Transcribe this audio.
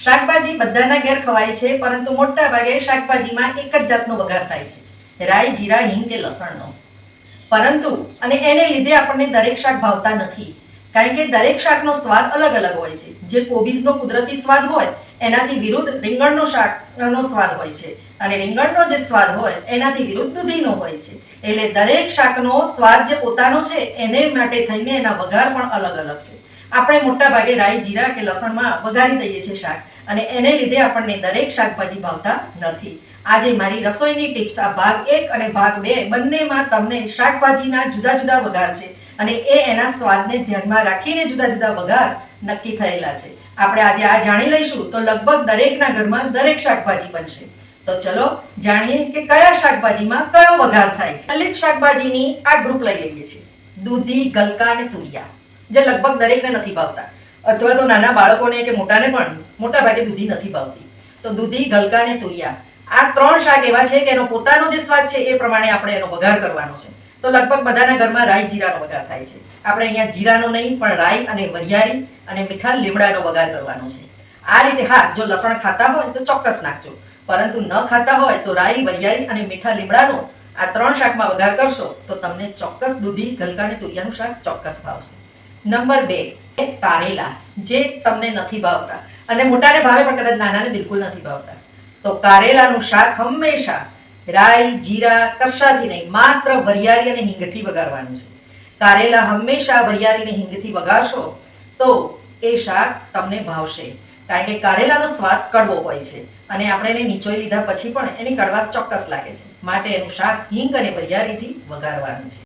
શાકભાજી બધાના ઘેર ખવાય છે, પરંતુ મોટા ભાગે શાકભાજીમાં એક જ જાતનો વઘાર થાય છે, રાઈ, જીરા, હિંગ કે લસણનો. પરંતુ અને એને લીધે આપણને દરેક શાક ભાવતા નથી, કારણ કે દરેક શાકનો સ્વાદ અલગ અલગ હોય છે. જે કોબીજનો કુદરતી સ્વાદ હોય એનાથી વિરુદ્ધ રીંગણનો શાકનો સ્વાદ હોય છે, અને રીંગણનો જે સ્વાદ હોય એનાથી વિરુદ્ધ દૂધીનો હોય છે. એટલે દરેક શાકનો સ્વાદ જે પોતાનો છે એને માટે થઈને એના વઘાર પણ અલગ અલગ છે. આપણે મોટા ભાગે રાઈ, જીરા કે લસણમાં વઘારી દઈએ છીએ શાક, અને એને લીધે આપણને દરેક શાકભાજી ભાવતા નથી. આજે મારી રસોઈની ટિપ્સ, આ ભાગ 1 અને ભાગ 2 બંનેમાં તમને શાકભાજીના જુદા જુદા વઘાર છે, અને એના સ્વાદને ધ્યાનમાં રાખીને જુદા જુદા વઘાર નક્કી થયેલા છે. આપણે આજે આ જાણી લઈશું તો લગભગ દરેકના ઘરમાં દરેક શાકભાજી બનશે. તો ચલો જાણીએ કે કયા શાકભાજીમાં કયો વઘાર થાય છે. દરેક શાકભાજીની આ ગ્રુપ લઈ લઈએ છીએ: દૂધી, ગલકા અને તુરિયા, જે લગભગ દરેકને નથી ભાવતા, અથવા તો નાના બાળકોને કે મોટાને પણ મોટા ભાગે દૂધી નથી ભાવતી. તો દૂધી, ગલકા અને તુરિયા, આ 3 શાક એવા છે કે એનો પોતાનો જે સ્વાદ છે એ પ્રમાણે આપણે એનો વઘાર કરવાનો છે. તો લગભગ બધાના ઘરમાં રાઈ, જીરાનો વઘાર થાય છે. આપણે અહીંયા જીરાનો નહીં પણ રાઈ અને વરિયાળી અને મીઠા લીમડાનો વઘાર કરવાનો છે. આ રીતે, હા, જો લસણ ખાતા હોય તો ચોક્કસ નાખજો, પરંતુ ન ખાતા હોય તો રાઈ, વરિયાળી અને મીઠા લીમડાનો આ 3 શાકમાં વઘાર કરશો તો તમને ચોક્કસ દૂધી, ગલકા અને તુરિયાનું શાક ચોક્કસ ભાવશે. નંબર 2, કારેલા, જે તમને નથી ભાવતા, અને મોટાને ભાવે પણ કદાચ નાનાને બિલકુલ નથી ભાવતા. તો કારેલાનું શાક હંમેશા રાઈ, જીરા કશાથી નહીં, માત્ર વરિયાળી અને હિંગથી વઘારવાનું છે. કારેલા હંમેશા વરિયાળી અને હિંગથી વઘારશો તો એ શાક તમને ભાવશે, કારણ કે કારેલાનો સ્વાદ કડવો હોય છે, અને આપણે એને નીચોઈ લીધા પછી પણ એની કડવાશ ચોક્કસ લાગે છે. માટે એનું શાક હિંગ અને વરિયાળીથી વઘારવાનું છે.